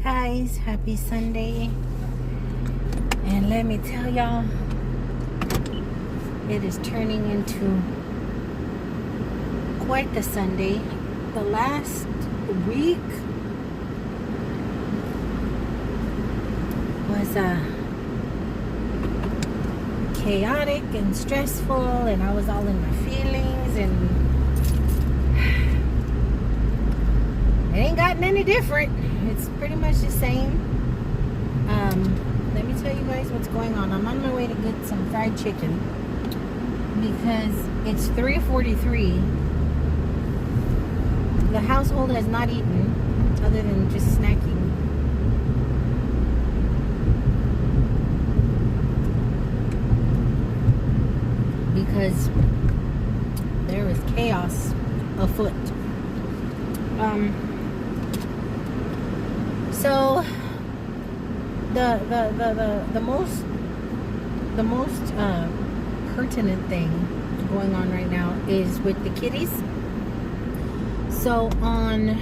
guys, happy Sunday. And let me tell y'all, it is turning into quite the Sunday. The last week was chaotic and stressful, and I was all in my feelings, and it ain't gotten any different. It's pretty much the same. Let me tell you guys what's going on. I'm on my way to get some fried chicken because it's 3:43. The household has not eaten other than just snacking. Because there is chaos afoot. So the most pertinent thing going on right now is with the kitties. So on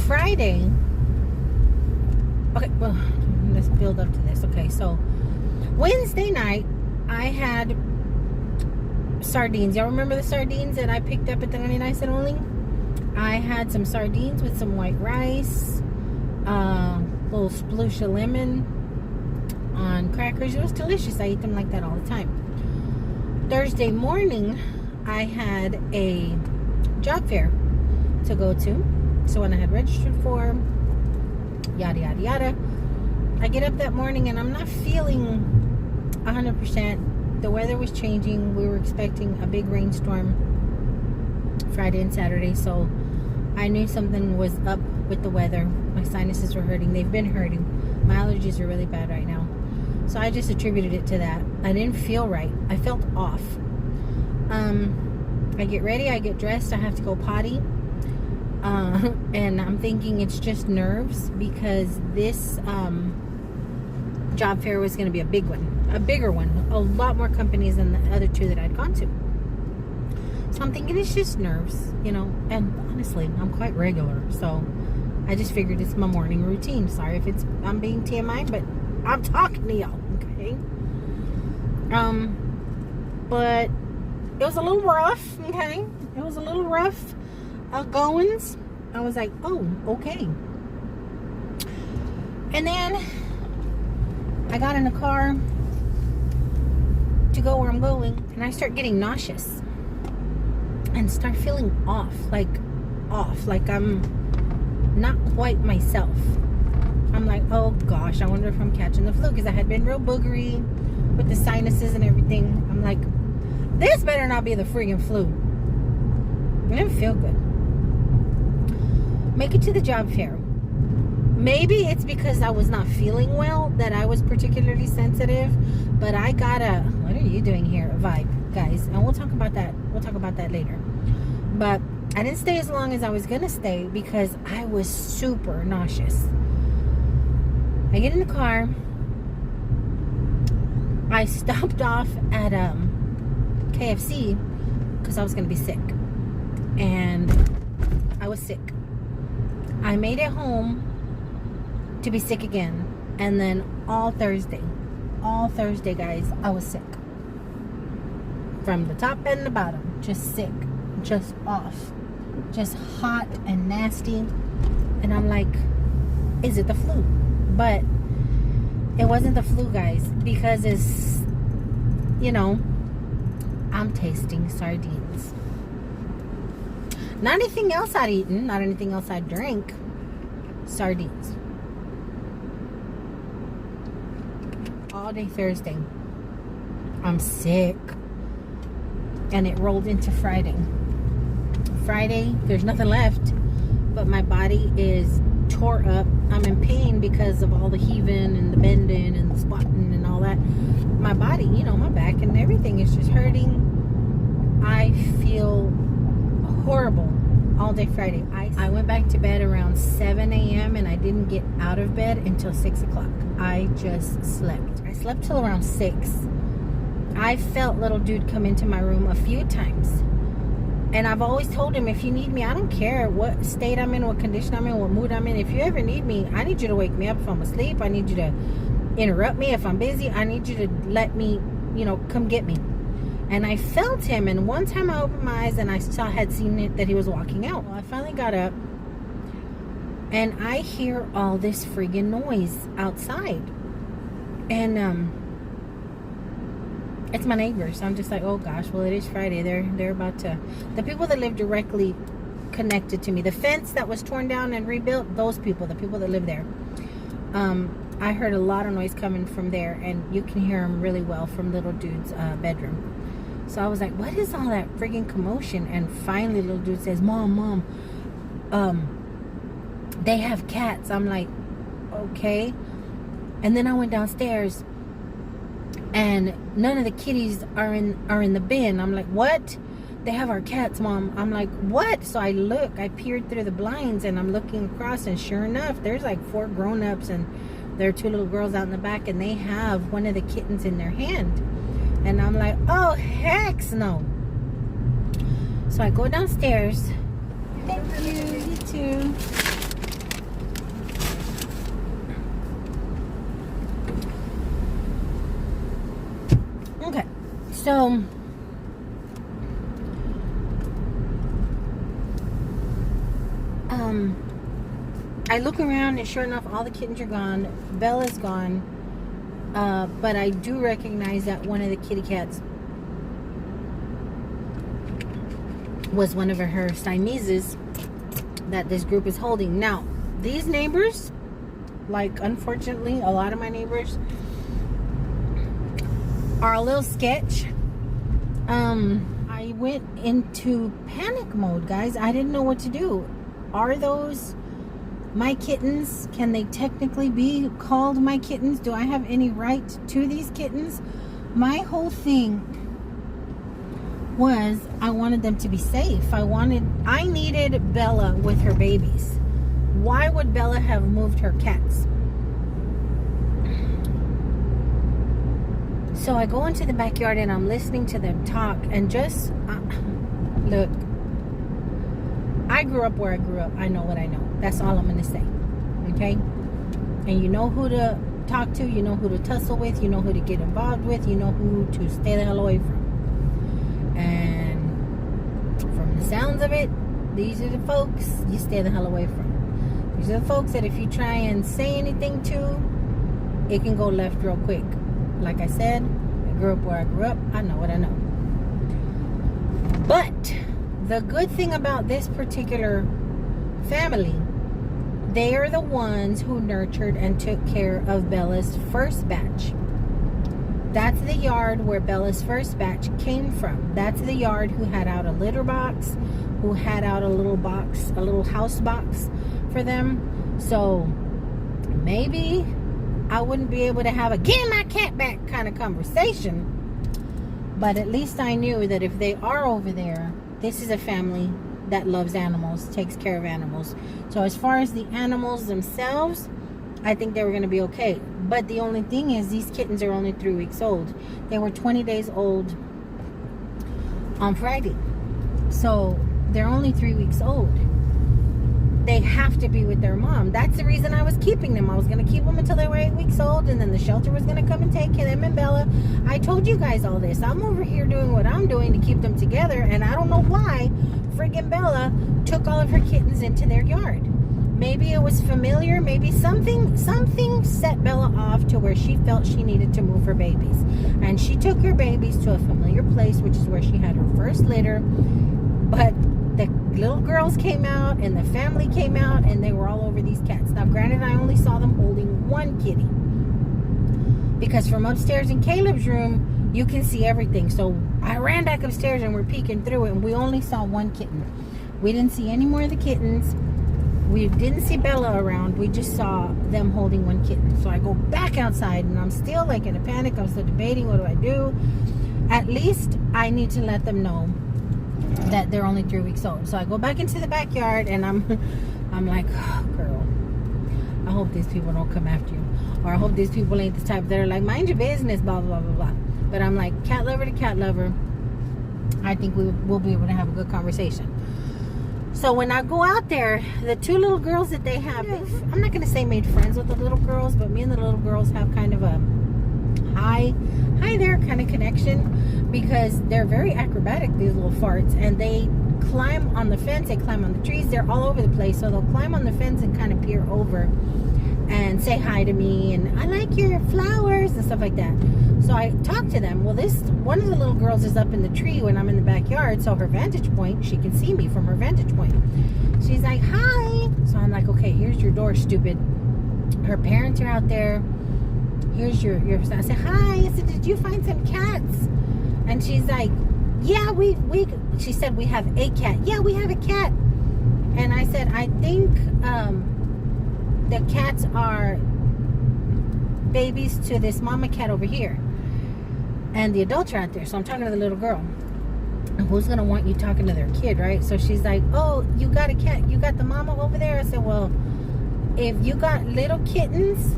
Friday, okay, well, let's build up to this. Okay, so Wednesday night I had sardines. Y'all remember the sardines that I picked up at the 99-cent only? I had some sardines with some white rice, little sploosh of lemon on crackers. It was delicious. I eat them like that all the time. Thursday morning, I had a job fair to go to. So when I had registered for, yada, yada, yada, I get up that morning and I'm not feeling 100%. The weather was changing. We were expecting a big rainstorm Friday and Saturday, so I knew something was up with the weather. My sinuses were hurting. They've been hurting. My allergies are really bad right now. So I just attributed it to that. I didn't feel right. I felt off. I get ready. I get dressed. I have to go potty. And I'm thinking it's just nerves because this job fair was going to be a big one. A bigger one. A lot more companies than the other two that I'd gone to. So I'm thinking it's just nerves, you know, and honestly, I'm quite regular, so I just figured it's my morning routine. Sorry if I'm being TMI, but I'm talking to y'all, okay? But it was a little rough, okay? It was a little rough goings. I was like, oh, okay. And then I got in the car to go where I'm going, and I start getting nauseous and start feeling off, like I'm not quite myself. I'm like, oh gosh, I wonder if I'm catching the flu, because I had been real boogery with the sinuses and everything. I'm like, this better not be the friggin' flu. I didn't feel good. Make it to the job fair. Maybe it's because I was not feeling well that I was particularly sensitive, but I got a, what are you doing here, vibe, guys. And we'll talk about that. We'll talk about that later. But I didn't stay as long as I was going to stay because I was super nauseous. I get in the car. I stopped off at KFC because I was going to be sick. And I was sick. I made it home to be sick again. And then all Thursday, guys, I was sick. From the top and the bottom, just sick, just off, just hot and nasty. And I'm like, is it the flu? But it wasn't the flu, guys, because it's, you know, I'm tasting sardines. Not anything else I'd eaten, not anything else I'd drink. Sardines. All day Thursday. I'm sick. And it rolled into Friday. Friday, there's nothing left, but my body is tore up. I'm in pain because of all the heaving and the bending and the squatting and all that. My body, you know, my back and everything is just hurting. I feel horrible all day Friday. I went back to bed around 7 a.m. and I didn't get out of bed until 6 o'clock. I just slept. I slept till around 6. I felt little dude come into my room a few times. And I've always told him, if you need me, I don't care what state I'm in, what condition I'm in, what mood I'm in. If you ever need me, I need you to wake me up if I'm asleep. I need you to interrupt me if I'm busy. I need you to let me, come get me. And I felt him. And one time I opened my eyes and I had seen it that he was walking out. Well, I finally got up and I hear all this friggin' noise outside. And it's my neighbors. I'm just like, oh gosh, well, it is Friday. They're about to, the people that live directly connected to me, the fence that was torn down and rebuilt, those people, the people that live there, I heard a lot of noise coming from there, and you can hear them really well from little dude's bedroom. So I was like, what is all that friggin' commotion? And finally little dude says, Mom, they have cats. I'm like, okay. And then I went downstairs and none of the kitties are in the bin. I'm like, what? They have our cats, Mom. I'm like, what? So I peered through the blinds and I'm looking across, and sure enough, there's like 4 grown-ups and there are 2 little girls out in the back, and they have one of the kittens in their hand. And I'm like, oh, heck no. So I go downstairs. Thank you. You too. Okay. So I look around, and sure enough, all the kittens are gone. Bella's gone. But I do recognize that one of the kitty cats was one of her Siameses that this group is holding. Now, these neighbors, like, unfortunately, a lot of my neighbors are a little sketch. I went into panic mode, guys. I didn't know what to do. Are those my kittens? Can they technically be called my kittens? Do I have any right to these kittens? My whole thing was I wanted them to be safe. I needed Bella with her babies. Why would Bella have moved her cats? So I go into the backyard and I'm listening to them talk, and just look, I grew up where I grew up. I know what I know. That's all I'm going to say. Okay? And you know who to talk to. You know who to tussle with. You know who to get involved with. You know who to stay the hell away from. And from the sounds of it, these are the folks you stay the hell away from. These are the folks that if you try and say anything to, it can go left real quick. Like I said, I grew up where I grew up. I know what I know. But the good thing about this particular family, they are the ones who nurtured and took care of Bella's first batch. That's the yard where Bella's first batch came from. That's the yard who had out a litter box, who had out a little box, a little house box for them. So maybe I wouldn't be able to have a get my cat back kind of conversation, but at least I knew that if they are over there, this is a family that loves animals, takes care of animals. So as far as the animals themselves, I think they were going to be okay. But the only thing is, these kittens are only 3 weeks old. They were 20 days old on Friday. So they're only 3 weeks old. They have to be with their mom. That's the reason I was keeping them. I was going to keep them until they were 8 weeks old, and then the shelter was going to come and take them and Bella. I told you guys all this. I'm over here doing what I'm doing to keep them together, and I don't know why friggin' Bella took all of her kittens into their yard. Maybe it was familiar. Maybe something set Bella off to where she felt she needed to move her babies. And she took her babies to a familiar place, which is where she had her first litter. But the little girls came out and the family came out, and they were all over these cats. Now, granted, I only saw them holding one kitty, because from upstairs in Caleb's room, you can see everything. So I ran back upstairs and we're peeking through it, and we only saw one kitten. We didn't see any more of the kittens. We didn't see Bella around. We just saw them holding one kitten. So I go back outside, and I'm still like in a panic. I'm still debating, what do I do? At least I need to let them know that they're only 3 weeks old. So I go back into the backyard, and I'm like, oh, girl, I hope these people don't come after you, or I hope these people ain't the type that are like, mind your business, blah blah blah blah blah. But I'm like, cat lover to cat lover, I think we'll be able to have a good conversation. So when I go out there, the two little girls that they have, I'm not going to say made friends with the little girls, but me and the little girls have kind of a hi there kind of connection, because they're very acrobatic, these little farts, and they climb on the fence, they climb on the trees, they're all over the place. So they'll climb on the fence and kind of peer over and say hi to me, and I like your flowers and stuff like that. So I talk to them. Well, one of the little girls is up in the tree when I'm in the backyard, so her vantage point, she can see me from her vantage point. She's like, hi. So I'm like, okay, here's your door, stupid. Her parents are out there. Here's your I said, hi. I said, did you find some cats? And she's like, yeah, she said, we have a cat. Yeah, we have a cat. And I said, I think the cats are babies to this mama cat over here, and the adults are out there. So I'm talking to the little girl, and who's gonna want you talking to their kid, right? So she's like, oh, you got a cat, you got the mama over there. I said, well, if you got little kittens,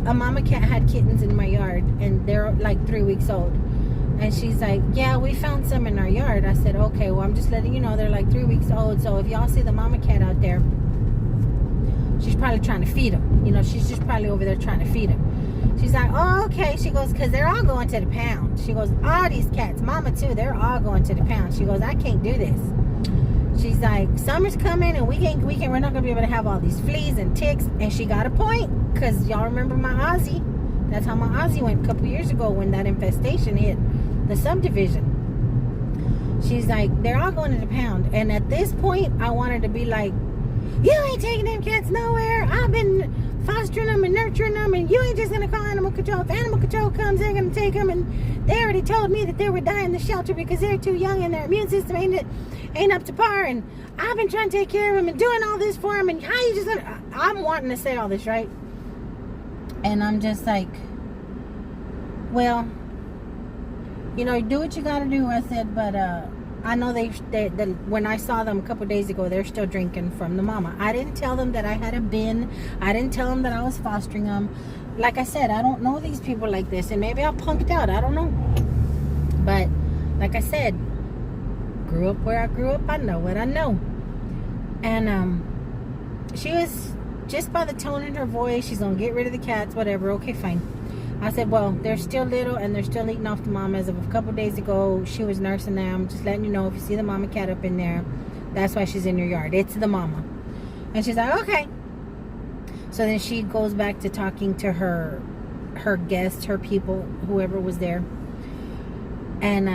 a mama cat had kittens in my yard, and they're like 3 weeks old. And she's like, yeah, we found some in our yard. I said, okay, well, I'm just letting you know they're like 3 weeks old. So if y'all see the mama cat out there, she's probably trying to feed them. You know, she's just probably over there trying to feed them. She's like, oh, okay. She goes, because they're all going to the pound. She goes, all these cats, mama too, they're all going to the pound. She goes, I can't do this. She's like, summer's coming, and we're not going to be able to have all these fleas and ticks. And she got a point, because y'all remember my Aussie. That's how my Aussie went a couple years ago when that infestation hit the subdivision. She's like, they're all going to the pound. And at this point, I wanted to be like, you ain't taking them cats nowhere. I've been fostering them and nurturing them, and you ain't just gonna call animal control. If animal control comes, they're gonna take them, and they already told me that they would die in the shelter because they're too young and their immune system ain't up to par, and I've been trying to take care of them and doing all this for them, and how you just gonna... I'm wanting to say all this, right? And I'm just like, well, you know, do what you gotta do. I said, but I know they when I saw them a couple days ago, they're still drinking from the mama. I didn't tell them that I had a bin. I didn't tell them that I was fostering them. Like I said, I don't know these people like this, and maybe I punked out. I don't know. But like I said, grew up where I grew up. I know what I know. And she was, just by the tone in her voice, she's gonna get rid of the cats, whatever. Okay, fine. I said, well, they're still little, and they're still eating off the mama. As of a couple days ago, she was nursing them. Just letting you know, if you see the mama cat up in there, that's why she's in your yard. It's the mama. And she's like, okay. So then she goes back to talking to her guests, her people, whoever was there. And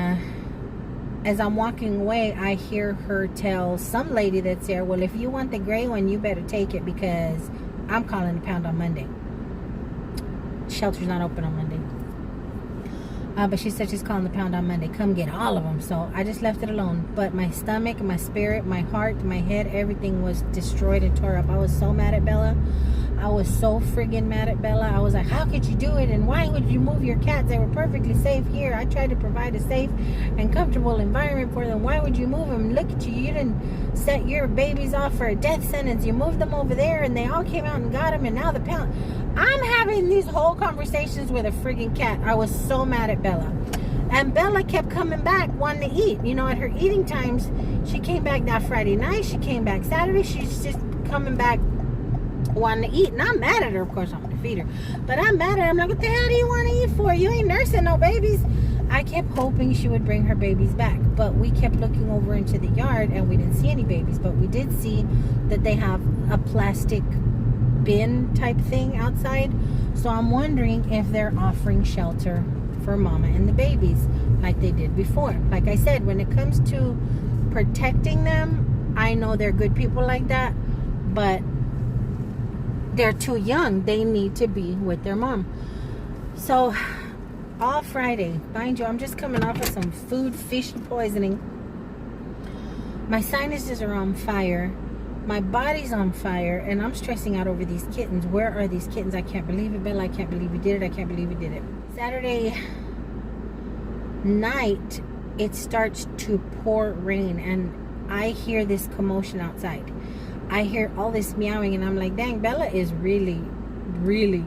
as I'm walking away, I hear her tell some lady that's there, well, if you want the gray one, you better take it, because I'm calling the pound on Monday. Shelter's not open on Monday. But she said she's calling the pound on Monday. Come get all of them. So I just left it alone. But my stomach, my spirit, my heart, my head, everything was destroyed and tore up. I was so mad at Bella. I was so friggin' mad at Bella. I was like, how could you do it? And why would you move your cats? They were perfectly safe here. I tried to provide a safe and comfortable environment for them. Why would you move them? Look at you. You didn't set your babies off for a death sentence. You moved them over there, and they all came out and got them, and now the pound... I'm having these whole conversations with a friggin' cat. I was so mad at Bella. And Bella kept coming back wanting to eat. You know, at her eating times, she came back that Friday night. She came back Saturday. She's just coming back wanting to eat. And I'm mad at her. Of course, I'm going to feed her. But I'm mad at her. I'm like, what the hell do you want to eat for? You ain't nursing no babies. I kept hoping she would bring her babies back. But we kept looking over into the yard, and we didn't see any babies. But we did see that they have a plastic bin type thing outside. So I'm wondering if they're offering shelter for mama and the babies like they did before. Like I said, when it comes to protecting them, I know they're good people like that, but they're too young. They need to be with their mom. So all Friday, mind you, I'm just coming off of some fish poisoning. My sinuses are on fire. My body's on fire, and I'm stressing out over these kittens. Where are these kittens? I can't believe it, Bella. I can't believe you did it. I can't believe you did it. Saturday night, it starts to pour rain, and I hear this commotion outside. I hear all this meowing, and I'm like, dang, Bella is really, really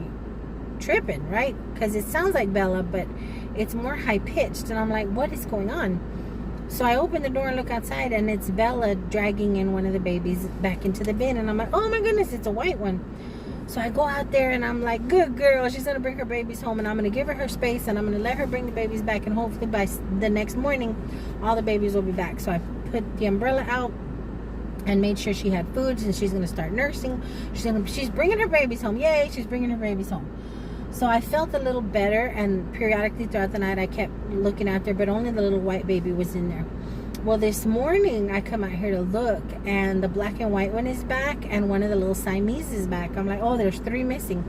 tripping, right? Because it sounds like Bella, but it's more high-pitched, and I'm like, what is going on? So I open the door and look outside, and it's Bella dragging in one of the babies back into the bin. And I'm like, oh my goodness, it's a white one. So I go out there and I'm like, good girl, she's going to bring her babies home, and I'm going to give her space, and I'm going to let her bring the babies back, and hopefully by the next morning all the babies will be back. So I put the umbrella out and made sure she had foods, and she's going to start nursing. She's bringing her babies home. Yay, she's bringing her babies home. So I felt a little better, and periodically throughout the night I kept looking out there, but only the little white baby was in there. Well, this morning I come out here to look, and the black and white one is back, and one of the little Siamese is back. I'm like, oh, there's 3 missing.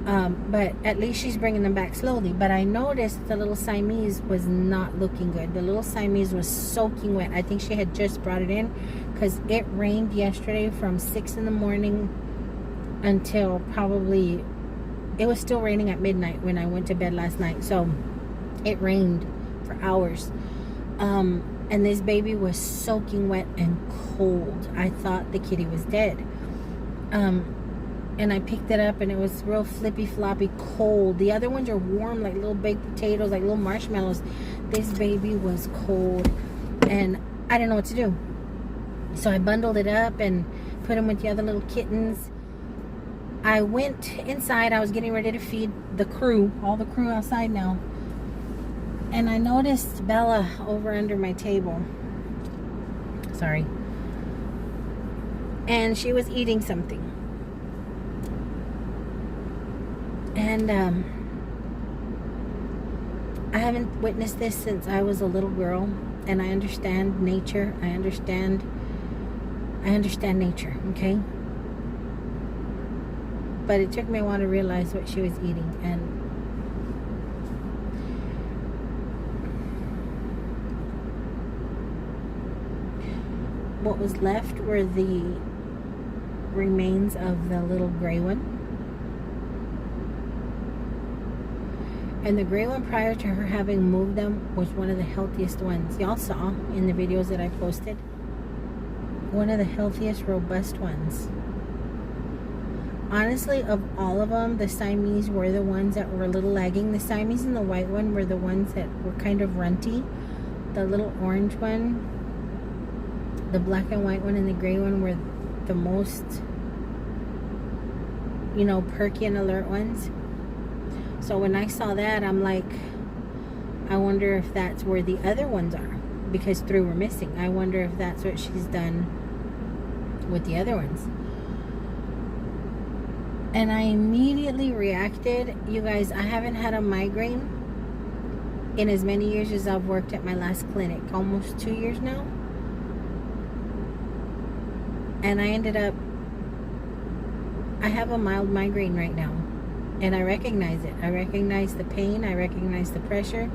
But at least she's bringing them back slowly. But I noticed the little Siamese was not looking good. The little Siamese was soaking wet. I think she had just brought it in because it rained yesterday from 6 in the morning until probably, it was still raining at midnight when I went to bed last night. So it rained for hours. And this baby was soaking wet and cold. I thought the kitty was dead. And I picked it up, and it was real flippy floppy cold. The other ones are warm, like little baked potatoes, like little marshmallows. This baby was cold, and I didn't know what to do. So I bundled it up and put him with the other little kittens. I went inside. I was getting ready to feed the crew, all the crew outside now. And I noticed Bella over under my table. Sorry. And she was eating something. And I haven't witnessed this since I was a little girl. And I understand nature. I understand nature, okay? But it took me a while to realize what she was eating. And what was left were the remains of the little gray one. And the gray one, prior to her having moved them, was one of the healthiest ones. Y'all saw in the videos that I posted. One of the healthiest, robust ones. Honestly, of all of them, the Siamese were the ones that were a little lagging. The Siamese and the white one were the ones that were kind of runty. The little orange one, the black and white one, and the gray one were the most, you know, perky and alert ones. So when I saw that, I'm like, I wonder if that's where the other ones are, because 3 were missing. I wonder if that's what she's done with the other ones. And I immediately reacted. You guys, I haven't had a migraine in as many years as I've worked at my last clinic. Almost 2 years now. And I ended up, I have a mild migraine right now. And I recognize it. I recognize the pain. I recognize the pressure.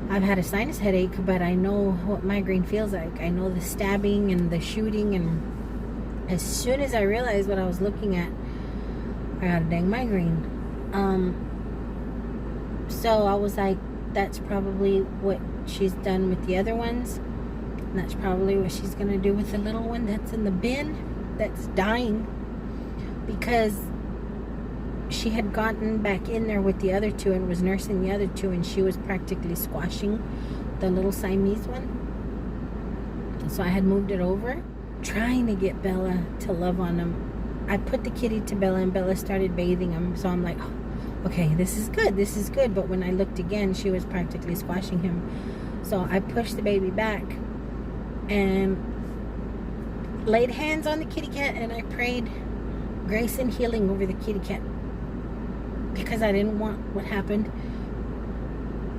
I've had a sinus headache, but I know what migraine feels like. I know the stabbing and the shooting. And as soon as I realized what I was looking at, I got a dang migraine. So I was like, that's probably what she's done with the other ones. And that's probably what she's going to do with the little one that's in the bin, that's dying. Because she had gotten back in there with the other 2 and was nursing the other 2, and she was practically squashing the little Siamese one. So I had moved it over, trying to get Bella to love on him. I put the kitty to Bella, and Bella started bathing him. So I'm like, oh, okay, this is good, this is good. But when I looked again, she was practically squashing him. So I pushed the baby back and laid hands on the kitty cat, and I prayed grace and healing over the kitty cat, because I didn't want what happened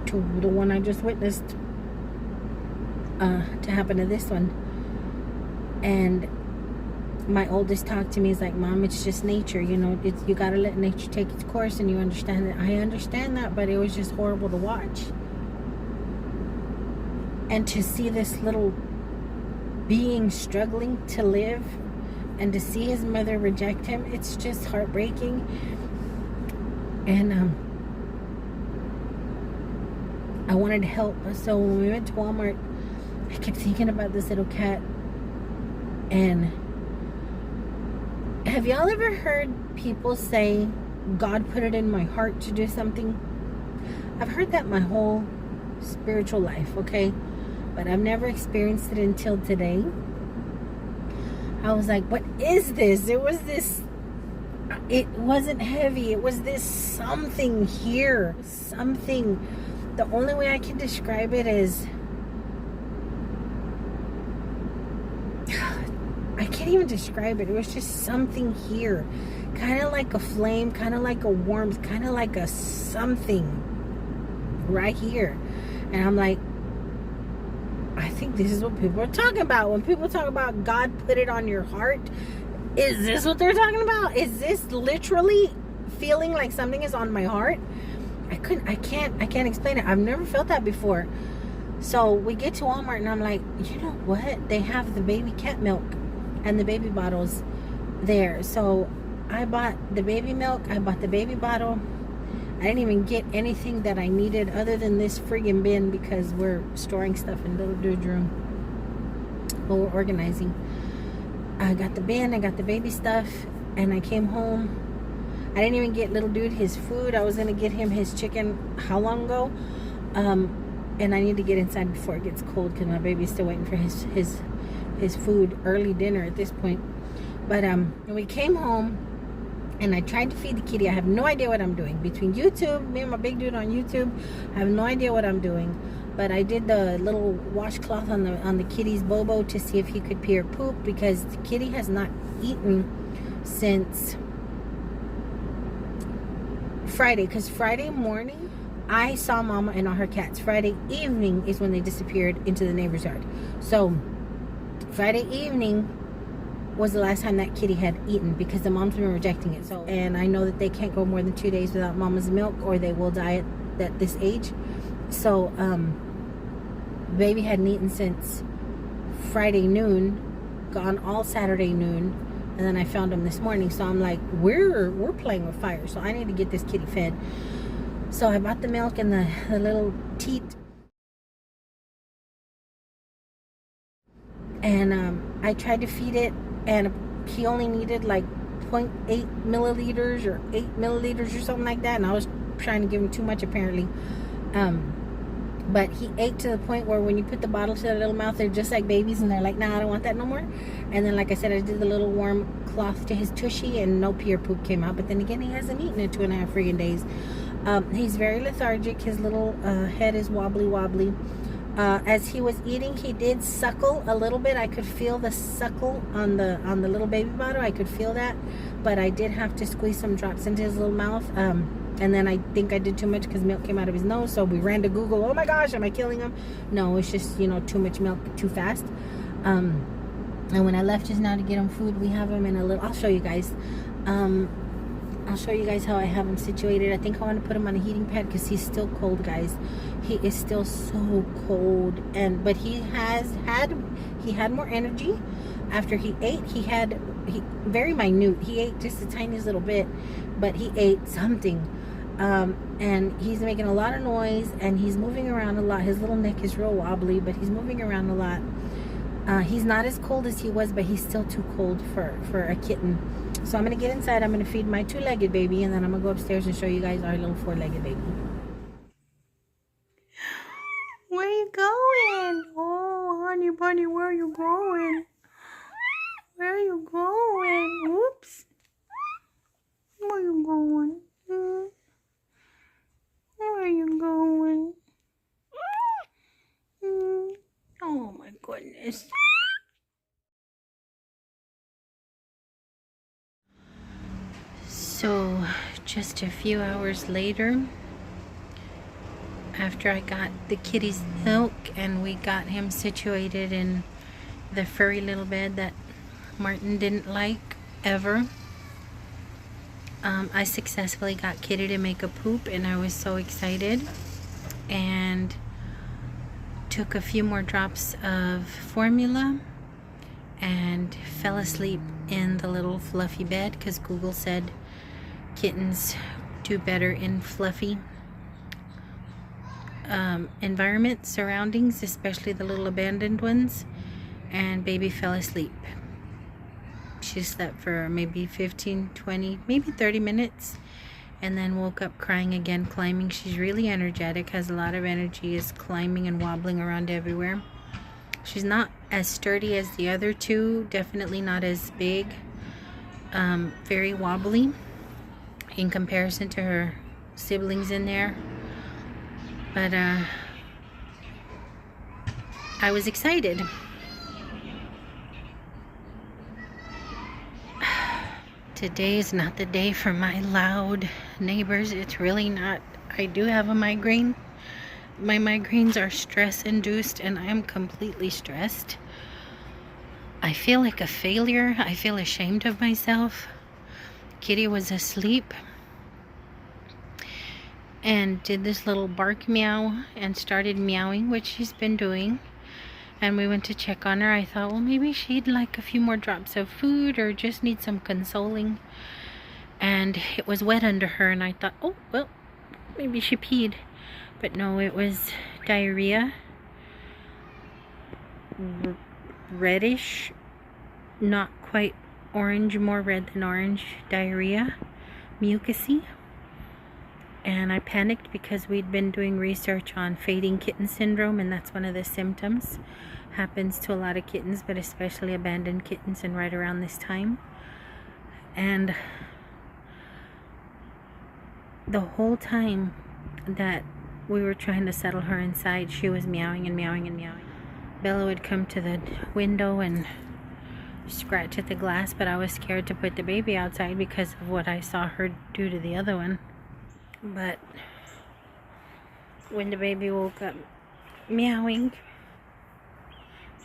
to the one I just witnessed to happen to this one. And my oldest talked to me, he's like, Mom, it's just nature, you know, you gotta let nature take its course, and you understand that. I understand that, but it was just horrible to watch. And to see this little being struggling to live, and to see his mother reject him, it's just heartbreaking. And I wanted to help. So when we went to Walmart, I kept thinking about this little cat. And have y'all ever heard people say, God put it in my heart to do something? I've heard that my whole spiritual life, okay? but I've never experienced it until today. I was like, what is this? It wasn't heavy. It was this something here. Something. The only way I can describe it is, I can't even describe it. It was just something here. Kind of like a flame, kind of like a warmth, kind of like a something right here. And I'm like, I think this is what people are talking about. When people talk about God put it on your heart, is this what they're talking about? Is this literally feeling like something is on my heart? I can't explain it. I've never felt that before. So we get to Walmart and I'm like, you know what? They have the baby cat milk and the baby bottles there. So I bought the baby milk. I bought the baby bottle. I didn't even get anything that I needed other than this friggin' bin because we're storing stuff in little dude's room while we're organizing. I got the bin, I got the baby stuff, and I came home. I didn't even get little dude his food. I was gonna get him his chicken how long ago? And I need to get inside before it gets cold because my baby's still waiting for his food, early dinner at this point. But when we came home, and I tried to feed the kitty. I have no idea what I'm doing. Between YouTube, me and my big dude on YouTube, I have no idea what I'm doing. But I did the little washcloth on the kitty's bobo to see if he could pee or poop, because the kitty has not eaten since Friday. Because Friday morning, I saw Mama and all her cats. Friday evening is when they disappeared into the neighbor's yard. So Friday evening was the last time that kitty had eaten, because the mom's been rejecting it. So, and I know that they can't go more than 2 days without Mama's milk, or they will die at this age. So baby hadn't eaten since Friday noon, gone all Saturday noon, and then I found him this morning. So I'm like, we're playing with fire, so I need to get this kitty fed. So I bought the milk and the little teat, and I tried to feed it, and he only needed like 0.8 milliliters or 8 milliliters or something like that, and I was trying to give him too much apparently. But he ate to the point where when you put the bottle to their little mouth, they're just like babies, and they're like, nah, I don't want that no more. And then, like I said, I did the little warm cloth to his tushy, and no pee or poop came out. But then again, he hasn't eaten in 2.5 friggin' days. He's very lethargic. His little head is wobbly. As he was eating, he did suckle a little bit. I could feel the suckle on the little baby bottle. I could feel that, but I did have to squeeze some drops into his little mouth. And then I think I did too much because milk came out of his nose. So we ran to Google. Oh my gosh, am I killing him? No, it's just, you know, too much milk too fast. And when I left just now to get him food, we have him in a little. I'll show you guys. I'll show you guys how I have him situated. I think I want to put him on a heating pad because he's still cold, guys. He is still so cold, but he had more energy after he ate. He very minute. He ate just the tiniest little bit, but he ate something. And he's making a lot of noise, and he's moving around a lot. His little neck is real wobbly, but he's moving around a lot. He's not as cold as he was, but he's still too cold for a kitten. So I'm going to get inside. I'm going to feed my 2-legged baby, and then I'm going to go upstairs and show you guys our little 4-legged baby. Where are you going? Oh, honey bunny, where are you going? Where are you going? Whoops. Where are you going? Where are you going? Oh my goodness. So just a few hours later, after I got the kitty's milk and we got him situated in the furry little bed that Martin didn't like ever, I successfully got Kitty to make a poop, and I was so excited, and took a few more drops of formula and fell asleep in the little fluffy bed because Google said kittens do better in fluffy environment surroundings, especially the little abandoned ones. And baby fell asleep. She slept for maybe 15, 20, maybe 30 minutes, and then woke up crying again, climbing. She's really energetic, has a lot of energy, is climbing and wobbling around everywhere. She's not as sturdy as the other two, definitely not as big. Very wobbly in comparison to her siblings in there. But I was excited. Today is not the day for my loud neighbors. It's really not. I do have a migraine. My migraines are stress induced and I am completely stressed. I feel like a failure. I feel ashamed of myself. Kitty was asleep and did this little bark meow and started meowing, which she's been doing. And we went to check on her. I thought, well, maybe she'd like a few more drops of food or just need some consoling. And it was wet under her, and I thought, oh, well, maybe she peed. But no, it was diarrhea. Reddish, not quite orange, more red than orange diarrhea, mucusy. And I panicked because we'd been doing research on fading kitten syndrome, and that's one of the symptoms. Happens to a lot of kittens, but especially abandoned kittens, and right around this time. And the whole time that we were trying to settle her inside, she was meowing and meowing and meowing. Bella would come to the window and scratch at the glass, but I was scared to put the baby outside because of what I saw her do to the other one. But when the baby woke up meowing,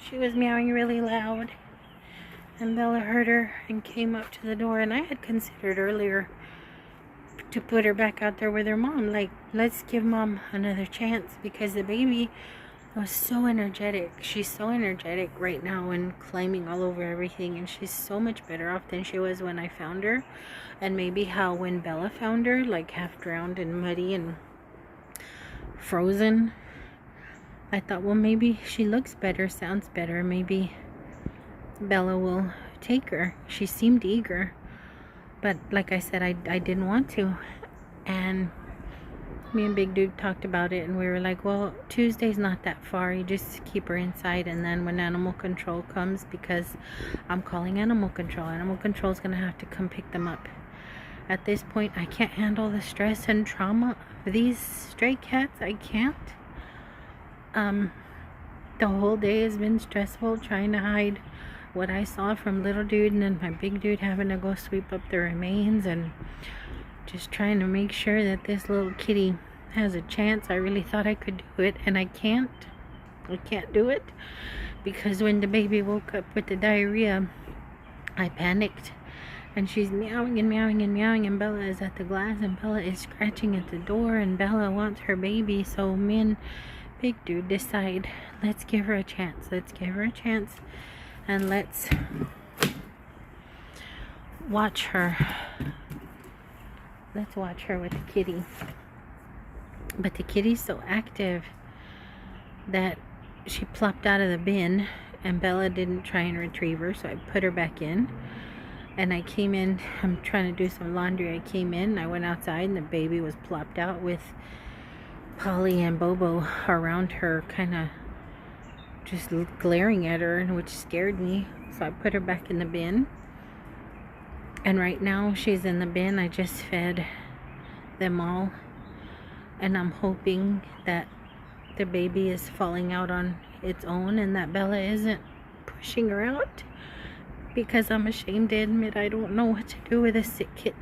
she was meowing really loud, and Bella heard her and came up to the door. And I had considered earlier to put her back out there with her mom, like, let's give mom another chance, because the baby was so energetic. She's so energetic right now and climbing all over everything, and she's so much better off than she was when I found her. And maybe how when Bella found her, like half drowned and muddy and frozen, I thought, well, maybe she looks better, sounds better, maybe Bella will take her. She seemed eager, but like I said, I didn't want to. And me and Big Dude talked about it, and we were like, well, Tuesday's not that far, you just keep her inside, and then when animal control comes, because I'm calling animal control is gonna have to come pick them up. At this point, I can't handle the stress and trauma of these stray cats. I can't. The whole day has been stressful, trying to hide what I saw from little dude, and then my big dude having to go sweep up the remains, and just trying to make sure that this little kitty has a chance. I really thought I could do it, and I can't do it, because when the baby woke up with the diarrhea, I panicked, and she's meowing and meowing and meowing, and Bella is at the glass, and Bella is scratching at the door, and Bella wants her baby. So me and Big Dude decide, let's give her a chance, and let's watch her with the kitty. But the kitty's so active that she plopped out of the bin, and Bella didn't try and retrieve her, so I put her back in. And I came in, I'm trying to do some laundry. I came in, I went outside, and the baby was plopped out with Polly and Bobo around her, kind of just glaring at her, which scared me. So I put her back in the bin, and right now she's in the bin. I just fed them all, and I'm hoping that the baby is falling out on its own and that Bella isn't pushing her out, because I'm ashamed to admit I don't know what to do with a sick kitten.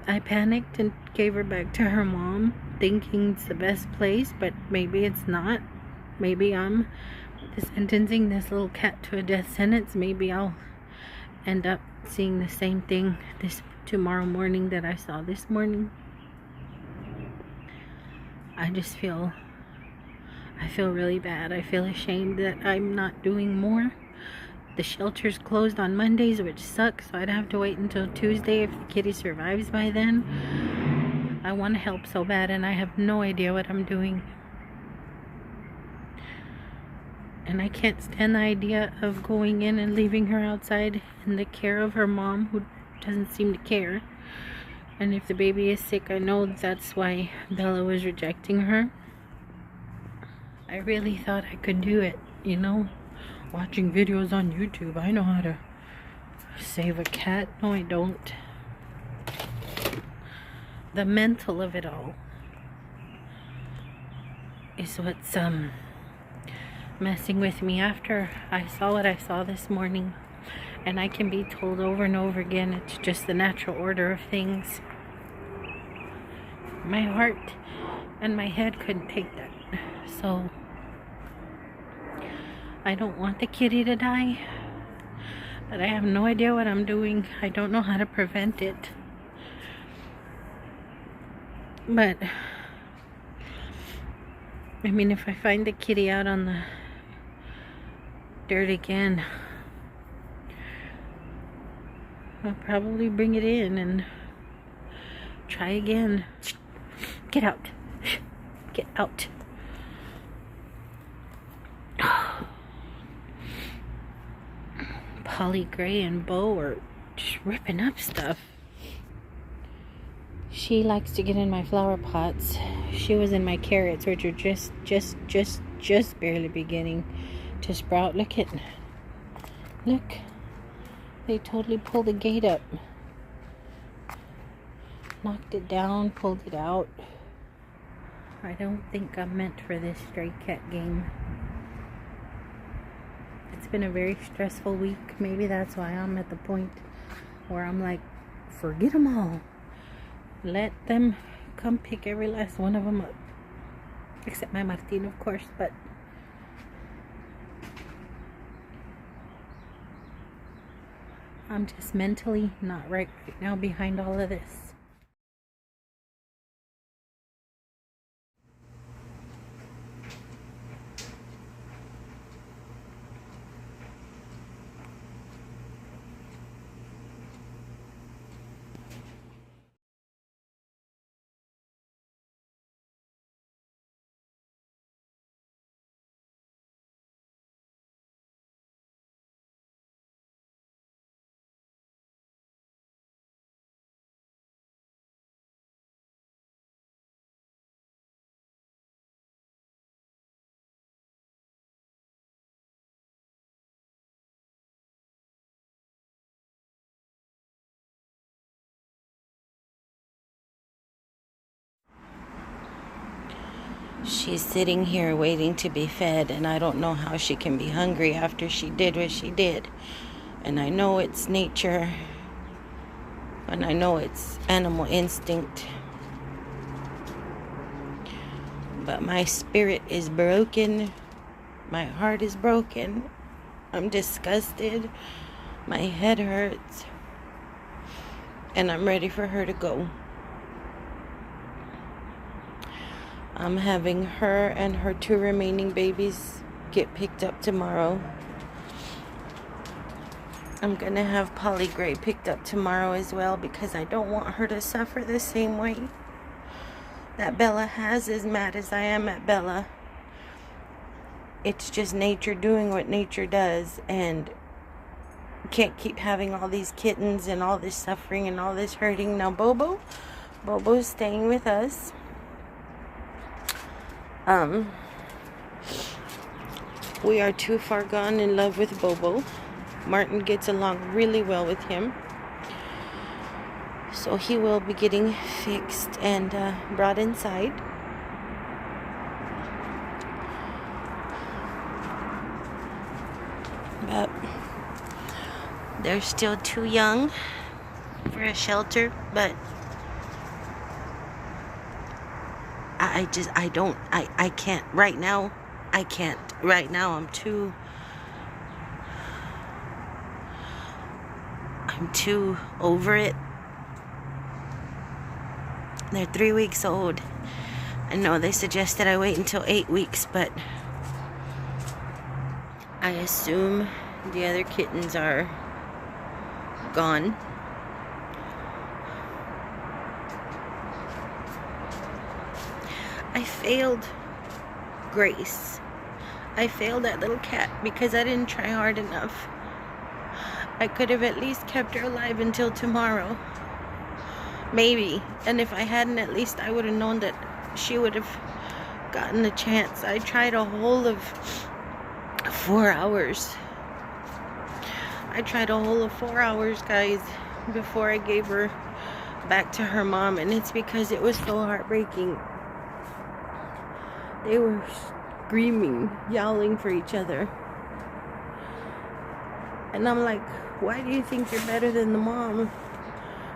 I panicked and gave her back to her mom, thinking it's the best place, but maybe it's not. Maybe I'm sentencing this little cat to a death sentence. Maybe I'll end up seeing the same thing tomorrow morning that I saw this morning. I feel really bad. I feel ashamed that I'm not doing more. The shelter's closed on Mondays, which sucks, so I'd have to wait until Tuesday if the kitty survives by then. I want to help so bad, and I have no idea what I'm doing. And I can't stand the idea of going in and leaving her outside in the care of her mom, who doesn't seem to care. And if the baby is sick, I know that's why Bella was rejecting her. I really thought I could do it, you know? watching videos on YouTube. I know how to save a cat. No, I don't. The mental of it all is what's messing with me. After I saw what I saw this morning, and I can be told over and over again, it's just the natural order of things. My heart and my head couldn't take that. So I don't want the kitty to die, but I have no idea what I'm doing. I don't know how to prevent it. But I mean, if I find the kitty out on the dirt again, I'll probably bring it in and try again. Get out. Get out. Polly Gray and Bo are just ripping up stuff. She likes to get in my flower pots. She was in my carrots, which are just barely beginning to sprout. Look. They totally pulled the gate up. Knocked it down, pulled it out. I don't think I'm meant for this stray cat game. It's been a very stressful week. Maybe that's why I'm at the point where I'm like, forget them all. Let them come pick every last one of them up. Except my Martin, of course, but I'm just mentally not right now behind all of this. She's sitting here waiting to be fed, and I don't know how she can be hungry after she did what she did. And I know it's nature, and I know it's animal instinct, but my spirit is broken. My heart is broken. I'm disgusted. My head hurts, and I'm ready for her to go. I'm having her and her 2 remaining babies get picked up tomorrow. I'm gonna have Polly Gray picked up tomorrow as well, because I don't want her to suffer the same way that Bella has, as mad as I am at Bella. It's just nature doing what nature does, and can't keep having all these kittens and all this suffering and all this hurting. Now Bobo's staying with us. We are too far gone in love with Bobo. Martin gets along really well with him, so he will be getting fixed and brought inside. But they're still too young for a shelter, but I can't right now. I can't right now. I'm too over it. They're 3 weeks old. I know they suggested I wait until 8 weeks, but I assume the other kittens are gone. I failed Grace. I failed that little cat because I didn't try hard enough. I could have at least kept her alive until tomorrow. Maybe. And if I hadn't, at least I would have known that she would have gotten a chance. I tried a whole of 4 hours. I tried a whole of 4 hours, guys, before I gave her back to her mom, and it's because it was so heartbreaking. They were screaming, yowling for each other. And I'm like, why do you think you're better than the mom?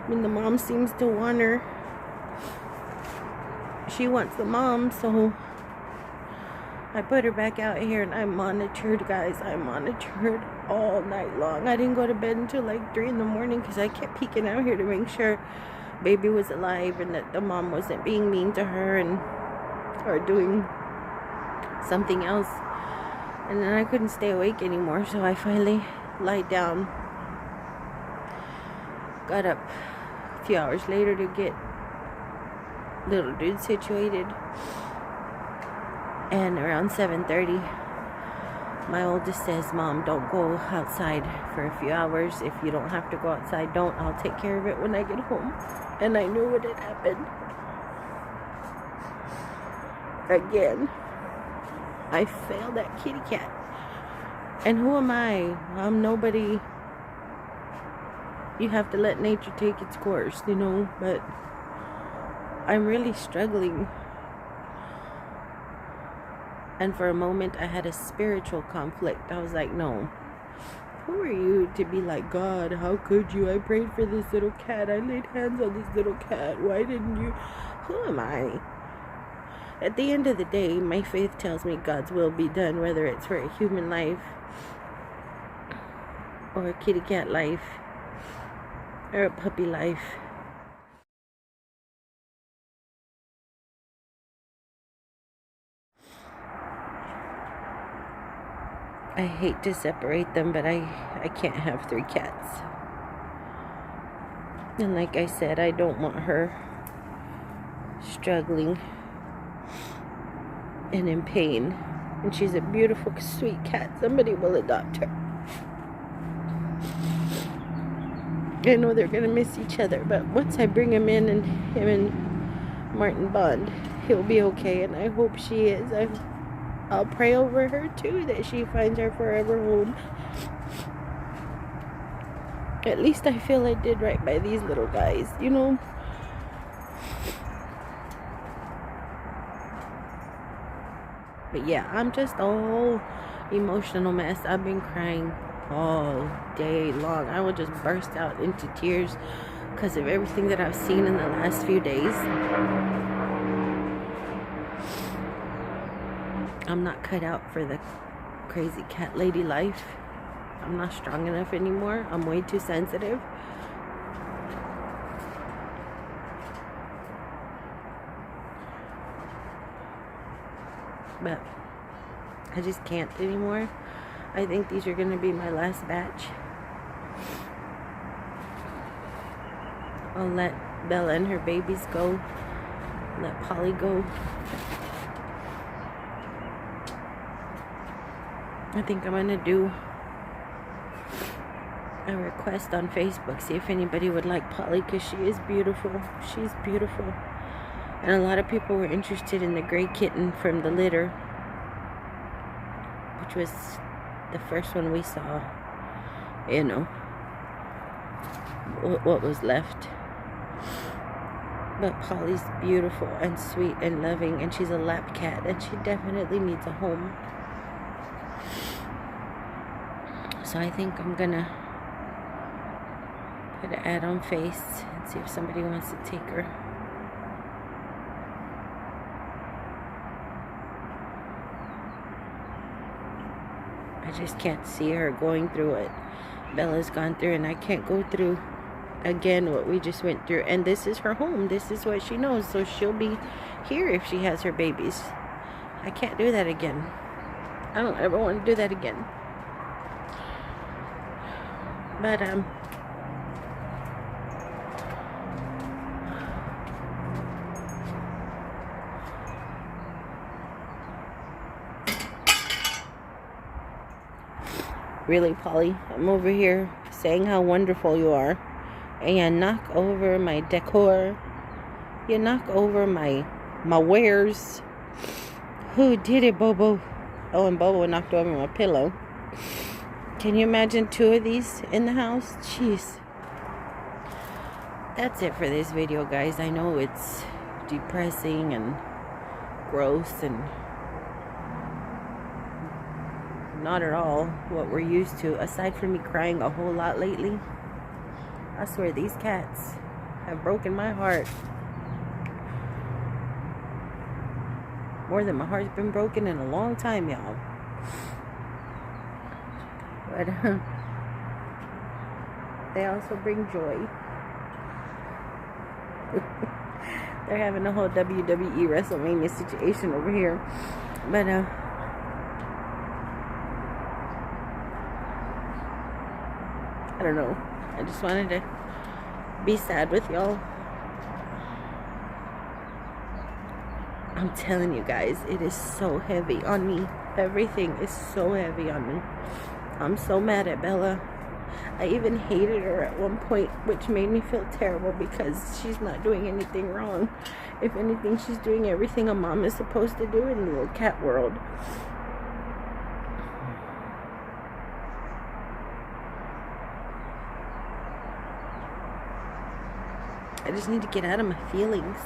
I mean, the mom seems to want her. She wants the mom, so I put her back out here, and I monitored, guys. I monitored all night long. I didn't go to bed until like 3 in the morning because I kept peeking out here to make sure baby was alive and that the mom wasn't being mean to her or doing something else. And then I couldn't stay awake anymore, so I finally lied down. Got up a few hours later to get little dude situated, and around 7:30 my oldest says, "Mom, don't go outside for a few hours. If you don't have to go outside, don't. I'll take care of it when I get home." And I knew what had happened. Again, I failed that kitty cat. And who am I? I'm nobody. You have to let nature take its course, you know, but I'm really struggling. And for a moment, I had a spiritual conflict. I was like, no, who are you to be like, God, how could you? I prayed for this little cat. I laid hands on this little cat. Why didn't you? Who am I? At the end of the day, my faith tells me God's will be done, whether it's for a human life or a kitty cat life or a puppy life. I hate to separate them, but I can't have 3 cats. And like I said, I don't want her struggling and in pain. And she's a beautiful, sweet cat. Somebody will adopt her. I know they're going to miss each other, but once I bring him in and him and Martin bond, he'll be okay, and I hope she is. I'll pray over her too, that she finds her forever home. At least I feel I did right by these little guys, you know. But yeah, I'm just all emotional mess. I've been crying all day long. I will just burst out into tears because of everything that I've seen in the last few days. I'm not cut out for the crazy cat lady life. I'm not strong enough anymore. I'm way too sensitive. But I just can't anymore. I think these are going to be my last batch. I'll let Bella and her babies go. Let Polly go. I think I'm going to do a request on Facebook, see if anybody would like Polly, because she is beautiful. She's beautiful. And a lot of people were interested in the gray kitten from the litter, which was the first one we saw, you know, what was left. But Polly's beautiful and sweet and loving, and she's a lap cat, and she definitely needs a home. So I think I'm gonna put an ad on Face and see if somebody wants to take her. I just can't see her going through what Bella's gone through, and I can't go through again what we just went through. And this is her home. This is what she knows, so she'll be here if she has her babies. I can't do that again. I don't ever want to do that again. But really, Polly, I'm over here saying how wonderful you are, and you knock over my decor. You knock over my wares. Who did it, Bobo? Oh, and Bobo knocked over my pillow. Can you imagine 2 of these in the house? Jeez. That's it for this video, guys. I know it's depressing and gross and not at all what we're used to, aside from me crying a whole lot lately. I swear these cats have broken my heart more than my heart's been broken in a long time, y'all. But they also bring joy. They're having a whole WWE WrestleMania situation over here. But I don't know. I just wanted to be sad with y'all. I'm telling you guys, it is so heavy on me. Everything is so heavy on me. I'm so mad at Bella. I even hated her at one point, which made me feel terrible because she's not doing anything wrong. If anything, she's doing everything a mom is supposed to do in the little cat world. I just need to get out of my feelings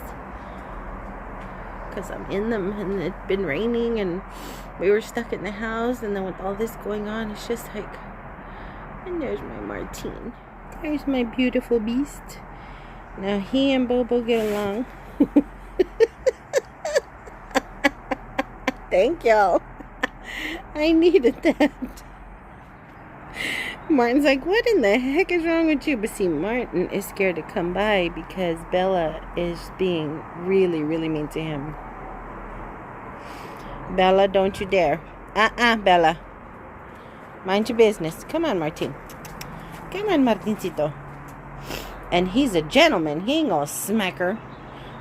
because I'm in them, and it's been raining and we were stuck in the house, and then with all this going on, it's just like, and there's my Martine. There's my beautiful beast. Now he and Bobo get along. Thank y'all. I needed that. Martin's like, what in the heck is wrong with you? But see, Martin is scared to come by because Bella is being really, really mean to him. Bella, don't you dare. Bella. Mind your business. Come on, Martin. Come on, Martincito. And he's a gentleman. He ain't gonna smack her.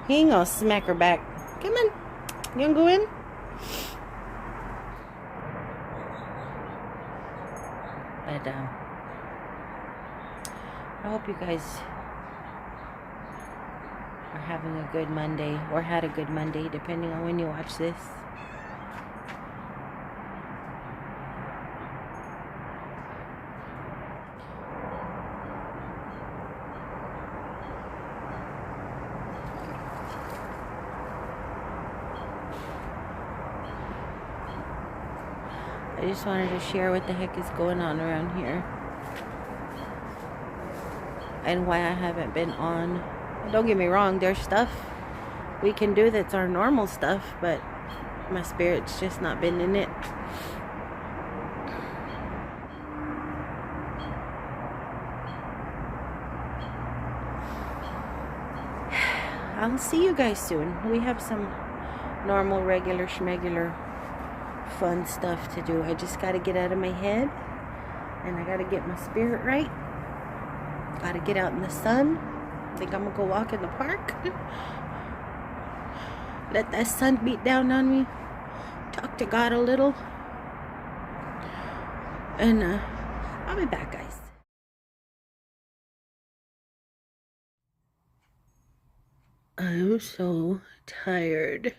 He ain't gonna smack her back. Come on. You wanna go in? But, I hope you guys are having a good Monday, or had a good Monday, depending on when you watch this. I just wanted to share what the heck is going on around here and why I haven't been on. Don't get me wrong, there's stuff we can do that's our normal stuff, but my spirit's just not been in it. I'll see you guys soon. We have some normal, regular, schmegular fun stuff to do. I just gotta get out of my head, and I gotta get my spirit right. Gotta get out in the sun. I think I'm gonna go walk in the park. Let that sun beat down on me. Talk to God a little. And I'll be back, guys. I'm so tired.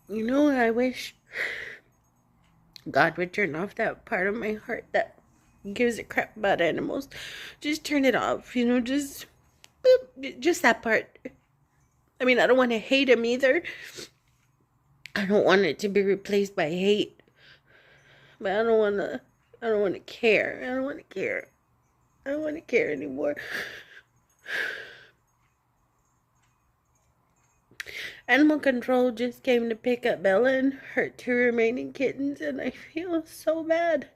You know, I wish God would turn off that part of my heart that gives a crap about animals. Just turn it off, you know, just that part. I mean, I don't want to hate him either. I don't want it to be replaced by hate. But I don't want to care. I don't want to care. I don't want to care anymore. Animal control just came to pick up Bella and her 2 remaining kittens, and I feel so bad.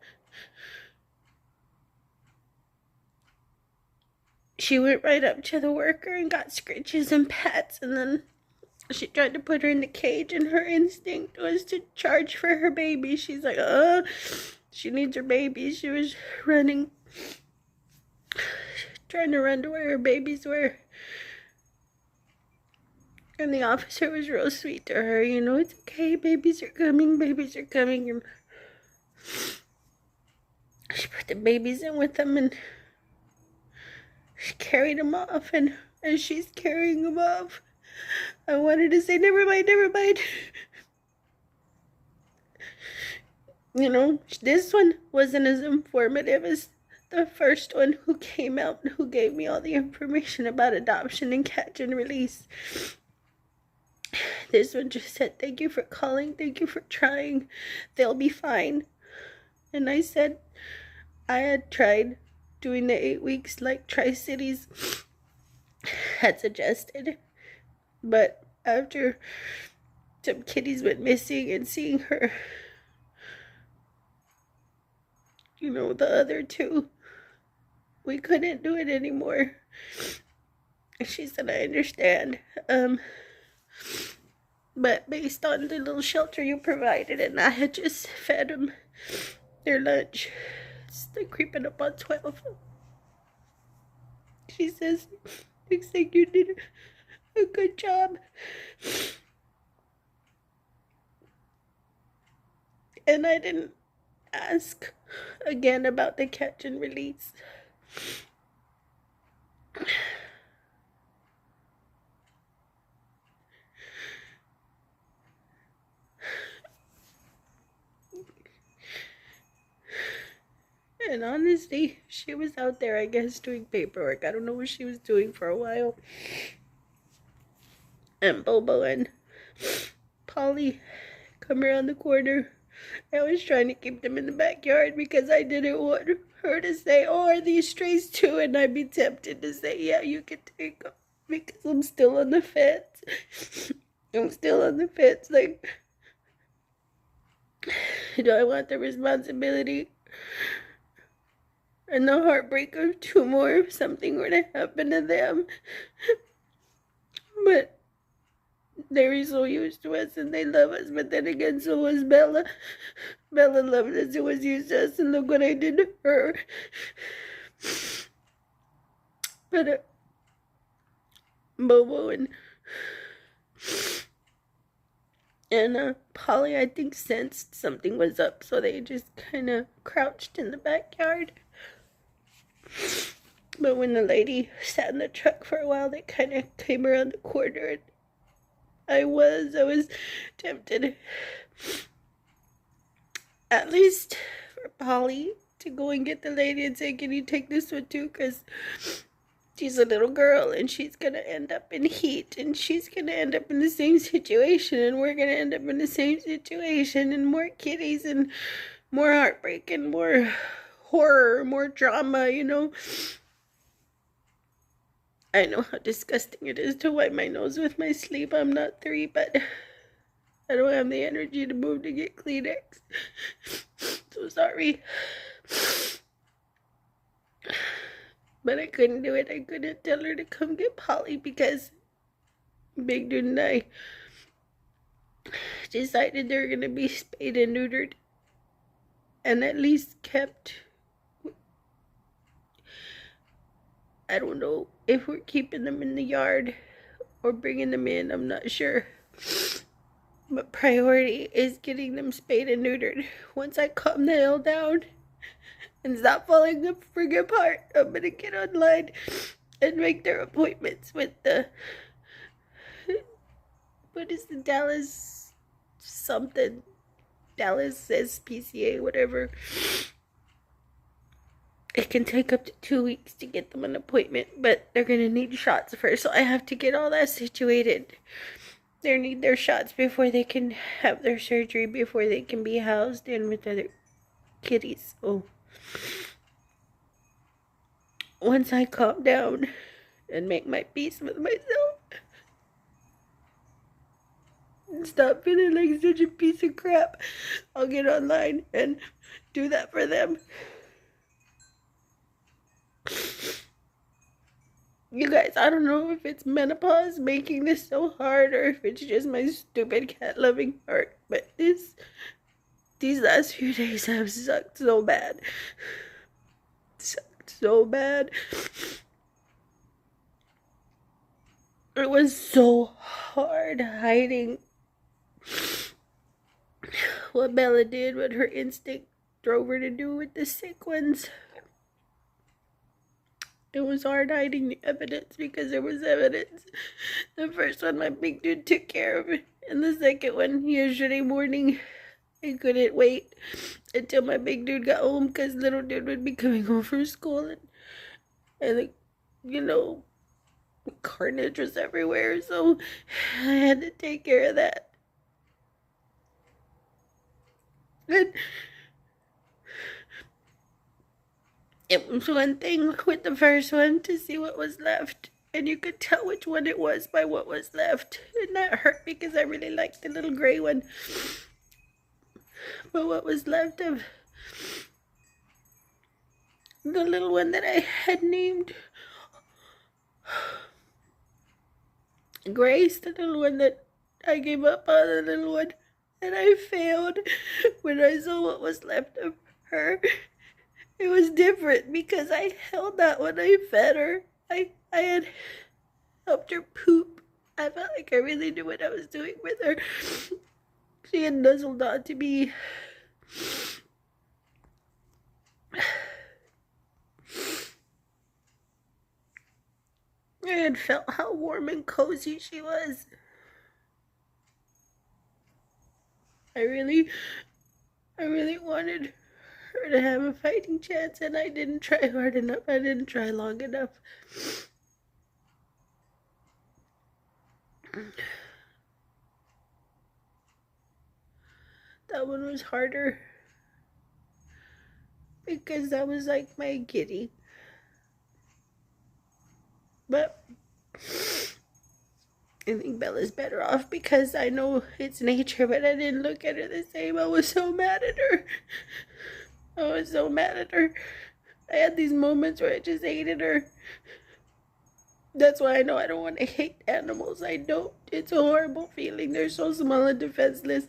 She went right up to the worker and got scritches and pats, and then she tried to put her in the cage, and her instinct was to charge for her baby. She's like, she needs her baby. She was running, trying to run to where her babies were. And the officer was real sweet to her. You know, it's okay. Babies are coming. Babies are coming. And she put the babies in with them, and she carried them off, and as she's carrying them off, I wanted to say, never mind, never mind. You know, this one wasn't as informative as the first one who came out and who gave me all the information about adoption and catch and release. This one just said, thank you for calling, thank you for trying, they'll be fine. And I said I had tried doing the 8 weeks like Tri-Cities had suggested, but after some kitties went missing and seeing her, you know, the other two, we couldn't do it anymore. She said, I understand, but based on the little shelter you provided, and I had just fed them their lunch, it's like creeping up on 12. She says, looks like you did a good job. And I didn't ask again about the catch and release. And honestly, she was out there, I guess, doing paperwork. I don't know what she was doing for a while. And Bobo and Polly come around the corner. I was trying to keep them in the backyard because I didn't want her to say, oh, are these strays too? And I'd be tempted to say, yeah, you can take them, because I'm still on the fence. I'm still on the fence. Like, do I want the responsibility and the heartbreak of 2 more if something were to happen to them? But they're so used to us and they love us, but then again, so was Bella. Bella loved us and was used to us, and look what I did to her. But Bobo and Polly, I think, sensed something was up, so they just kind of crouched in the backyard. But when the lady sat in the truck for a while, they kind of came around the corner, and I was tempted, at least for Polly, to go and get the lady and say, can you take this one too? Because she's a little girl and she's going to end up in heat, and she's going to end up in the same situation, and we're going to end up in the same situation, and more kitties and more heartbreak and more horror, more drama, you know. I know how disgusting it is to wipe my nose with my sleeve. I'm not 3, but I don't have the energy to move to get Kleenex. So sorry. But I couldn't do it. I couldn't tell her to come get Polly because Big Dude and I decided they were going to be spayed and neutered, and at least kept. I don't know if we're keeping them in the yard or bringing them in. I'm not sure. But priority is getting them spayed and neutered. Once I calm the hell down and stop falling the friggin' apart, I'm gonna get online and make their appointments with the, what is the Dallas something? Dallas says PCA, whatever. It can take up to 2 weeks to get them an appointment, but they're going to need shots first, so I have to get all that situated. They need their shots before they can have their surgery, before they can be housed in with other kitties. So once I calm down and make my peace with myself and stop feeling like such a piece of crap, I'll get online and do that for them. You guys, I don't know if it's menopause making this so hard or if it's just my stupid cat-loving heart, but these last few days have sucked so bad. Sucked so bad. It was so hard hiding what Bella did with her instinct drove her to do with the sick ones. It was hard hiding the evidence because there was evidence. The first one, my big dude took care of it. And the second one, yesterday morning, I couldn't wait until my big dude got home because little dude would be coming home from school. And like, you know, carnage was everywhere. So I had to take care of that. And it was one thing with the first one to see what was left. And you could tell which one it was by what was left. And that hurt because I really liked the little gray one. But what was left of the little one that I had named Grace, the little one that I gave up on, the little one that I failed, when I saw what was left of her, it was different because I held that when I fed her. I had helped her poop. I felt like I really knew what I was doing with her. She had nuzzled on to me. I had felt how warm and cozy she was. I really wanted her to have a fighting chance, and I didn't try hard enough. I didn't try long enough. That one was harder because that was like my kitty. But I think Bella's better off because I know it's nature, but I didn't look at her the same. I was so mad at her. I was so mad at her. I had these moments where I just hated her. That's why I know I don't want to hate animals. I don't. It's a horrible feeling. They're so small and defenseless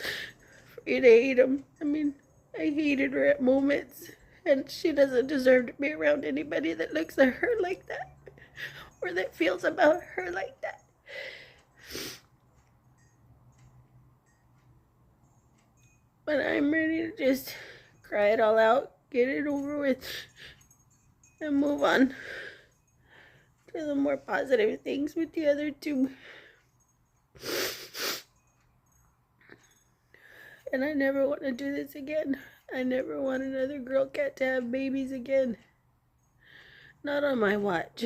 for you to hate them. I mean, I hated her at moments. And she doesn't deserve to be around anybody that looks at her like that. Or that feels about her like that. But I'm ready to just cry it all out, get it over with, and move on to the more positive things with the other two. And I never want to do this again. I never want another girl cat to have babies again. Not on my watch.